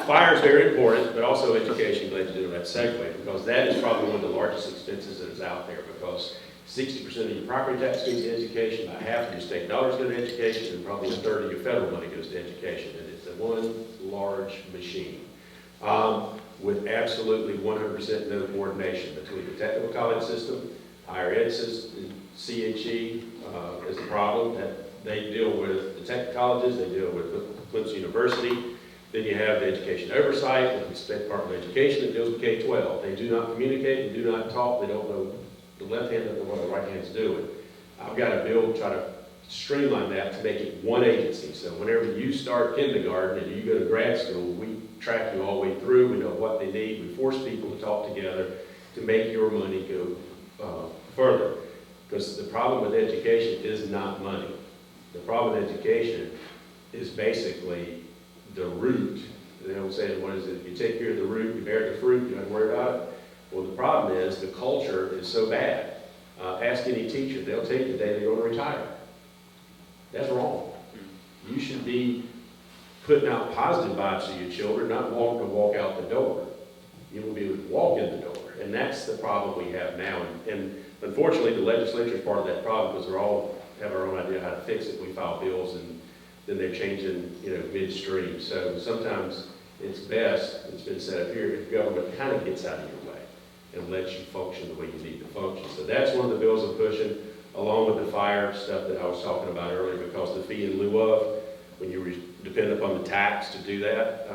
fire is very important, but also education, glad you did that segue, because that is probably one of the largest expenses that is out there, because 60% of your property tax goes to education, about half of your state dollars go to education, and probably a third of your federal money goes to education. And it's a one large machine with absolutely 100% no coordination between the technical college system, higher ed system, CHE is a problem that they deal with the tech colleges, they deal with Clemson University. Then you have the education oversight with the State Department of Education that deals with K-12. They do not communicate and do not talk. They don't know, the left hand doesn't know what the right hand's doing. I've got to try to streamline that to make it one agency. So whenever you start kindergarten and you go to grad school, we track you all the way through. We know what they need. We force people to talk together to make your money go further. Because the problem with education is not money. The problem with education is basically the root. They don't say, what is it? You take care of the root, you bear the fruit, you don't worry about it. Well, the problem is the culture is so bad. Ask any teacher, they'll take the day they're going to retire. That's wrong. You should be putting out positive vibes to your children, not wanting to walk out the door. You will be able to walk in the door. And that's the problem we have now. And unfortunately, the legislature is part of that problem because they're all have our own idea how to fix it. We file bills and then they're changing, midstream. So sometimes it's best, it's been said up here, if government kind of gets out of your way and lets you function the way you need to function. So that's one of the bills I'm pushing, along with the fire stuff that I was talking about earlier, because the fee in lieu of, when you depend upon the tax to do that,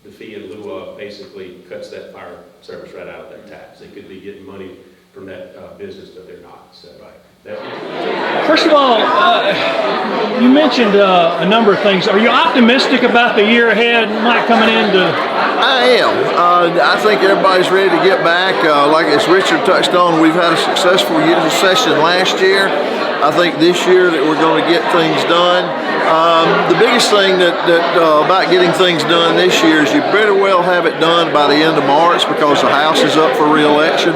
the fee in lieu of basically cuts that fire service right out of that tax. They could be getting money from that business, but they're not. So, First of all, you mentioned a number of things. Are you optimistic about the year ahead, Mike, coming into? I am. I think everybody's ready to get back. Like as Richard touched on, we've had a successful session last year. I think this year that we're going to get things done. The biggest thing that about getting things done this year is you better well have it done by the end of March, because the House is up for re-election.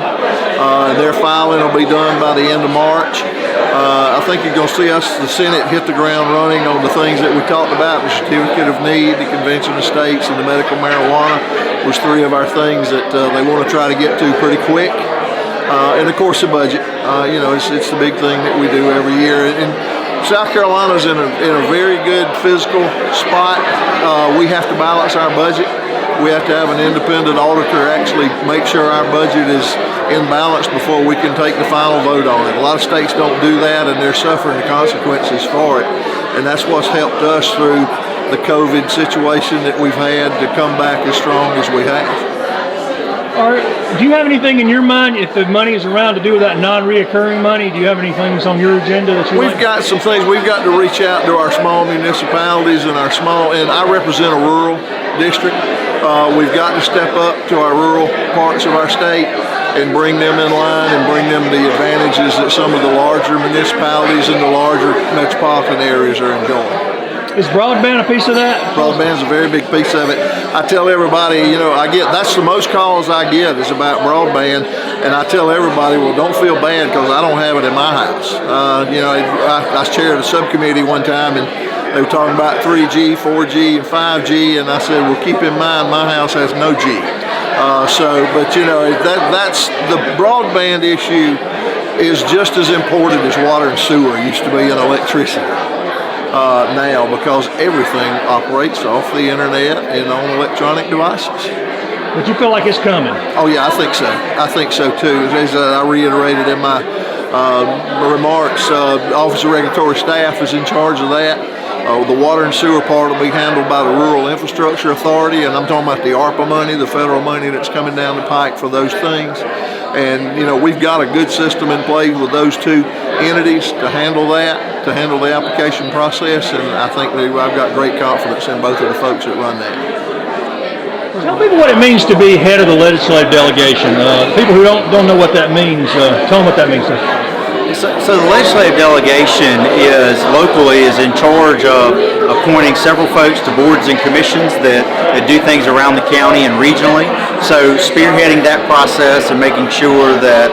Their filing will be done by the end of March. I think you're going to see the Senate hit the ground running on the things that we talked about: the certificate of need, the convention of states, and the medical marijuana. Was three of our things that they want to try to get to pretty quick. And of course the budget. It's the big thing that we do every year. And South Carolina's in a very good fiscal spot. We have to balance our budget. We have to have an independent auditor actually make sure our budget is in balance before we can take the final vote on it. A lot of states don't do that, and they're suffering the consequences for it. And that's what's helped us through the COVID situation that we've had to come back as strong as we have. Do you have anything in your mind, if the money is around, to do with that non-reoccurring money? Do you have any things on your agenda that you We've got some things. We've got to reach out to our small municipalities and and I represent a rural district. We've got to step up to our rural parts of our state and bring them in line and bring them the advantages that some of the larger municipalities and the larger metropolitan areas are enjoying. Is broadband a piece of that? Broadband's a very big piece of it. I tell everybody, that's the most calls I get is about broadband, and I tell everybody, well, don't feel bad because I don't have it in my house. I chaired a subcommittee one time, and they were talking about 3G, 4G, and 5G, and I said, well, keep in mind, my house has no G. That's the broadband issue is just as important as water and sewer used to be in electricity. Now, because everything operates off the internet and on electronic devices. But you feel like it's coming? Oh yeah, I think so. I think so too. As I reiterated in my remarks, Office of Regulatory Staff is in charge of that. The water and sewer part will be handled by the Rural Infrastructure Authority, and I'm talking about the ARPA money, the federal money that's coming down the pike for those things. And we've got a good system in place with those two entities to handle that, to handle the application process, and I think I've got great confidence in both of the folks that run that. Tell people what it means to be head of the legislative delegation. People who don't know what that means, tell them what that means. So the legislative delegation is in charge of appointing several folks to boards and commissions that do things around the county and regionally. So spearheading that process and making sure that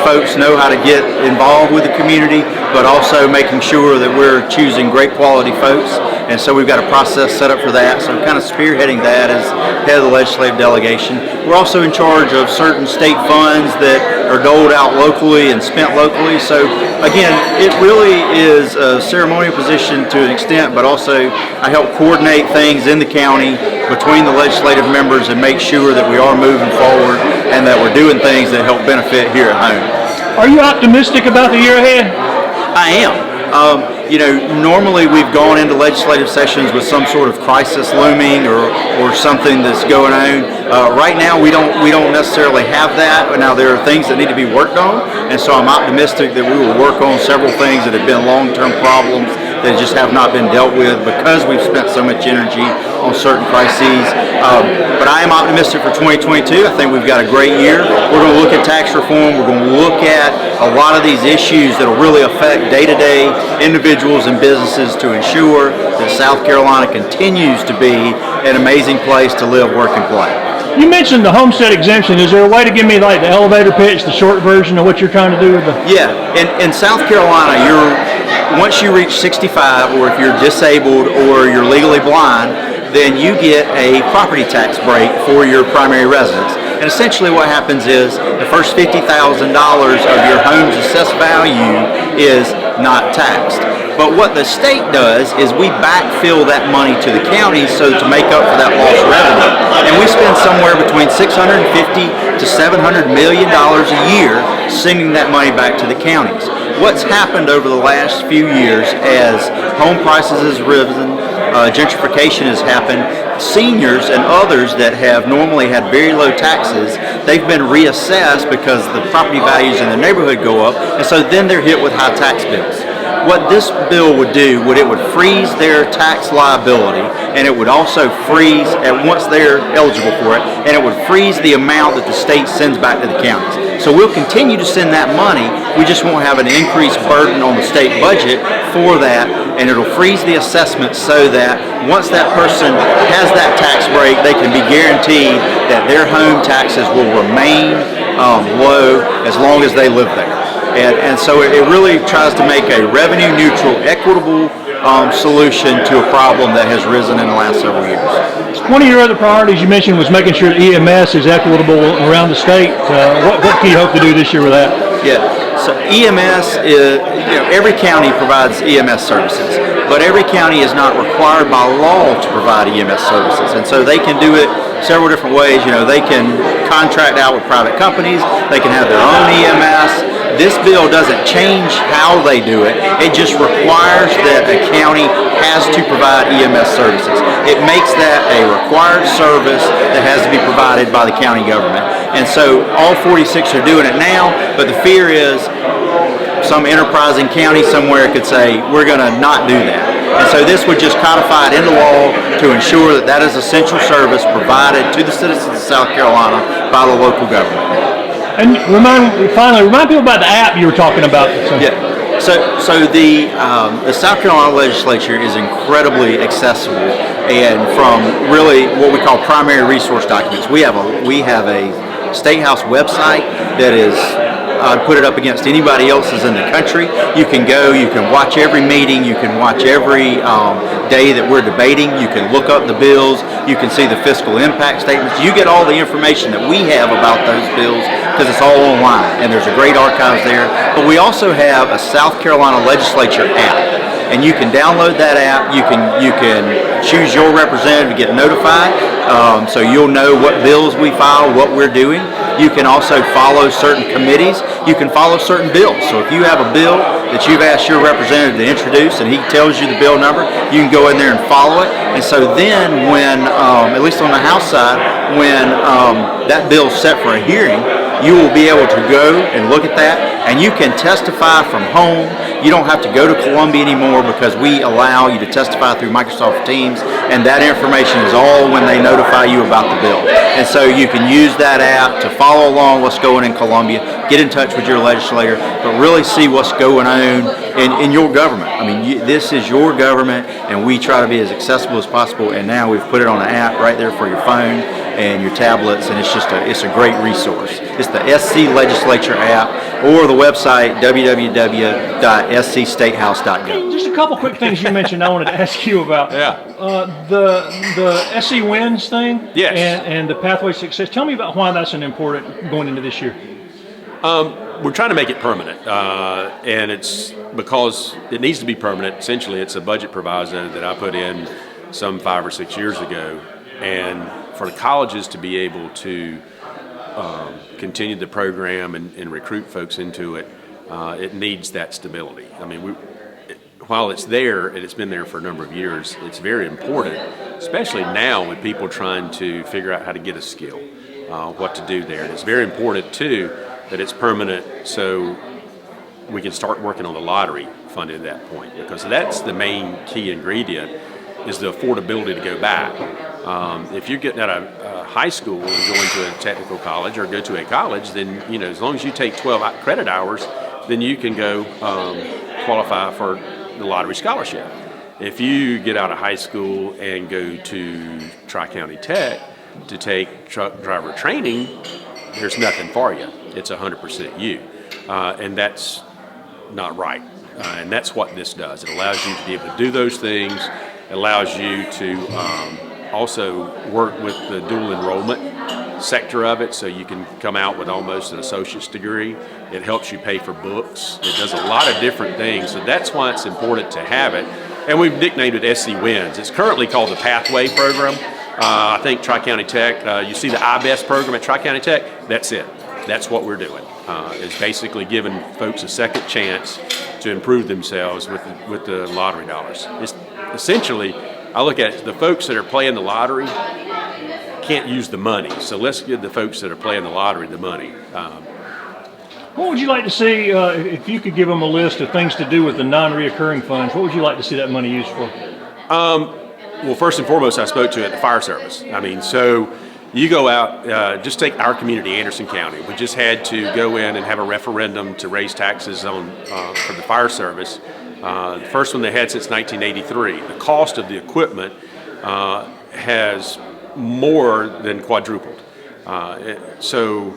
folks know how to get involved with the community, but also making sure that we're choosing great quality folks. And so we've got a process set up for that. So kind of spearheading that as head of the legislative delegation. We're also in charge of certain state funds that are doled out locally and spent locally. So again, it really is a ceremonial position to an extent, but also I help coordinate things in the county between the legislative members and make sure that we are moving forward and that we're doing things that help benefit here at home. Are you optimistic about the year ahead? I am. Normally we've gone into legislative sessions with some sort of crisis looming or something that's going on. Right now we don't necessarily have that. Now there are things that need to be worked on, and so I'm optimistic that we will work on several things that have been long-term problems that just have not been dealt with because we've spent so much energy on certain crises. But I am optimistic for 2022. I think we've got a great year. We're going to look at tax reform. We're going to look at a lot of these issues that will really affect day-to-day individuals and businesses to ensure that South Carolina continues to be an amazing place to live, work, and play. You mentioned the homestead exemption. Is there a way to give me like the elevator pitch, the short version of what you're trying to do with the? Yeah, in South Carolina, once you reach 65, or if you're disabled or you're legally blind, then you get a property tax break for your primary residence. And essentially what happens is the first $50,000 of your home's assessed value is not taxed. But what the state does is we backfill that money to the county so to make up for that lost revenue. And we spend somewhere between $650 to $700 million a year sending that money back to the counties. What's happened over the last few years as home prices has risen, gentrification has happened, seniors and others that have normally had very low taxes, they've been reassessed because the property values in the neighborhood go up, and so then they're hit with high tax bills. What this bill would do, it would freeze their tax liability, and it would also freeze, once they're eligible for it, and it would freeze the amount that the state sends back to the counties. So we'll continue to send that money, we just won't have an increased burden on the state budget for that, and it'll freeze the assessment so that once that person has that tax break, they can be guaranteed that their home taxes will remain low as long as they live there. And so it really tries to make a revenue neutral, equitable solution to a problem that has risen in the last several years. One of your other priorities you mentioned was making sure that EMS is equitable around the state. What can you hope to do this year with that? Yeah, so EMS is, every county provides EMS services, but every county is not required by law to provide EMS services. And so they can do it several different ways. They can contract out with private companies, they can have their own EMS. This bill doesn't change how they do it. It just requires that a county has to provide EMS services. It makes that a required service that has to be provided by the county government. And so all 46 are doing it now, but the fear is some enterprising county somewhere could say, we're going to not do that. And so this would just codify it into law to ensure that that is essential service provided to the citizens of South Carolina by the local government. And remind people about the app you were talking about. Yeah. So the South Carolina legislature is incredibly accessible, and from really what we call primary resource documents. We have a State House website that is, I'd put it up against anybody else's in the country. You can go, you can watch every meeting, you can watch every day that we're debating, you can look up the bills, you can see the fiscal impact statements. You get all the information that we have about those bills because it's all online, and there's a great archives there. But we also have a South Carolina legislature app, and you can download that app. You can choose your representative to get notified, so you'll know what bills we file, what we're doing. You can also follow certain committees. You can follow certain bills. So if you have a bill that you've asked your representative to introduce and he tells you the bill number, you can go in there and follow it. And so then when, at least on the House side, when that bill's set for a hearing, you will be able to go and look at that, and you can testify from home. You don't have to go to Columbia anymore because we allow you to testify through Microsoft Teams, and that information is all when they notify you about the bill. And so you can use that app to follow along what's going in Columbia, get in touch with your legislator, but really see what's going on in your government. I mean, this is your government, and we try to be as accessible as possible, and now we've put it on an app right there for your phone and your tablets, and it's a great resource. It's the SC Legislature app or the website www.scstatehouse.gov. Just a couple quick things you mentioned I wanted to ask you about. Yeah. The SC Wins thing. Yes. And the Pathway Success. Tell me about why that's an important going into this year. We're trying to make it permanent, and it's because it needs to be permanent. Essentially, it's a budget proviso that I put in some 5 or 6 years ago, and for the colleges to be able to continue the program and recruit folks into it, it needs that stability. I mean, while it's there, and it's been there for a number of years, it's very important, especially now with people trying to figure out how to get a skill, what to do there. And it's very important, too, that it's permanent, so we can start working on the lottery funding at that point, because that's the main key ingredient, is the affordability to go back. If you're getting out of high school and going to a technical college or go to a college, then, as long as you take 12 credit hours, then you can go qualify for the lottery scholarship. If you get out of high school and go to Tri-County Tech to take truck driver training, there's nothing for you. It's 100% you. And that's not right. And that's what this does. It allows you to be able to do those things. It allows you to also work with the dual enrollment sector of it, so you can come out with almost an associate's degree. It helps you pay for books. It does a lot of different things. So that's why it's important to have it. And we've nicknamed it SC Wins. It's currently called the Pathway Program. I think Tri-County Tech, you see the IBEST program at Tri-County Tech, that's it. That's what we're doing. It's basically giving folks a second chance to improve themselves with the lottery dollars. It's essentially, I look at it, the folks that are playing the lottery can't use the money. So let's give the folks that are playing the lottery the money. What would you like to see, if you could give them a list of things to do with the non-reoccurring funds, what would you like to see that money used for? Well, first and foremost, I spoke to at the fire service. So you go out, just take our community, Anderson County. We just had to go in and have a referendum to raise taxes for the fire service. The first one they had since 1983. The cost of the equipment has more than quadrupled. So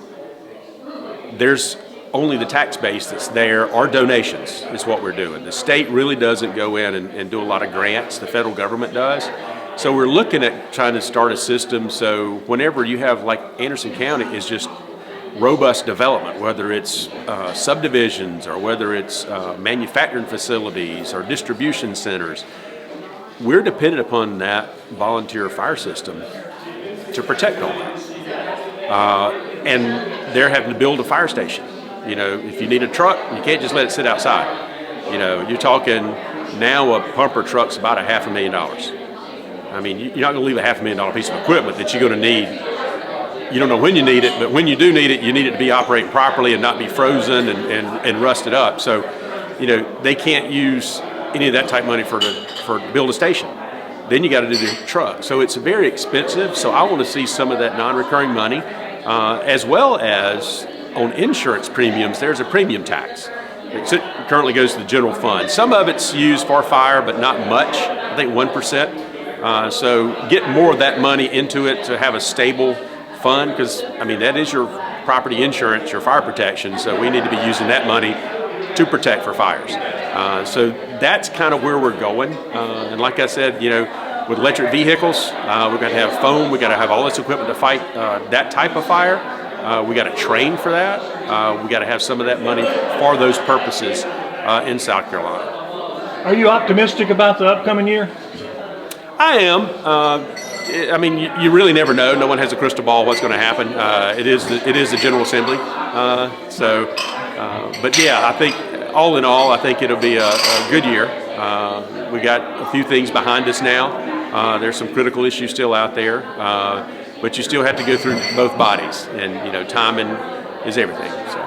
there's only the tax base that's there, or donations is what we're doing. The state really doesn't go in and do a lot of grants. The federal government does. So we're looking at trying to start a system so whenever you have, like Anderson County is just robust development, whether it's subdivisions or whether it's manufacturing facilities or distribution centers, we're dependent upon that volunteer fire system to protect all that. And they're having to build a fire station. If you need a truck, you can't just let it sit outside. You're talking now a pumper truck's about $500,000. I mean, you're not going to leave a $500,000 piece of equipment that you're going to need. You don't know when you need it, but when you do need it, you need it to be operating properly and not be frozen and rusted up. So, they can't use any of that type of money for build a station. Then you got to do the truck. So it's very expensive. So I want to see some of that non-recurring money, as well as on insurance premiums. There's a premium tax. It currently goes to the general fund. Some of it's used for fire, but not much. I think 1%. So get more of that money into it to have a stable fund, because that is your property insurance, your fire protection. So we need to be using that money to protect for fires. So that's kind of where we're going. And like I said, with electric vehicles, we're going to have foam. We got to have all this equipment to fight that type of fire. We got to train for that. We got to have some of that money for those purposes in South Carolina. Are you optimistic about the upcoming year? I am. You really never know. No one has a crystal ball what's going to happen. It is the General Assembly. But yeah, I think all in all, I think it'll be a good year. We got a few things behind us now. There's some critical issues still out there, but you still have to go through both bodies, and timing is everything. So.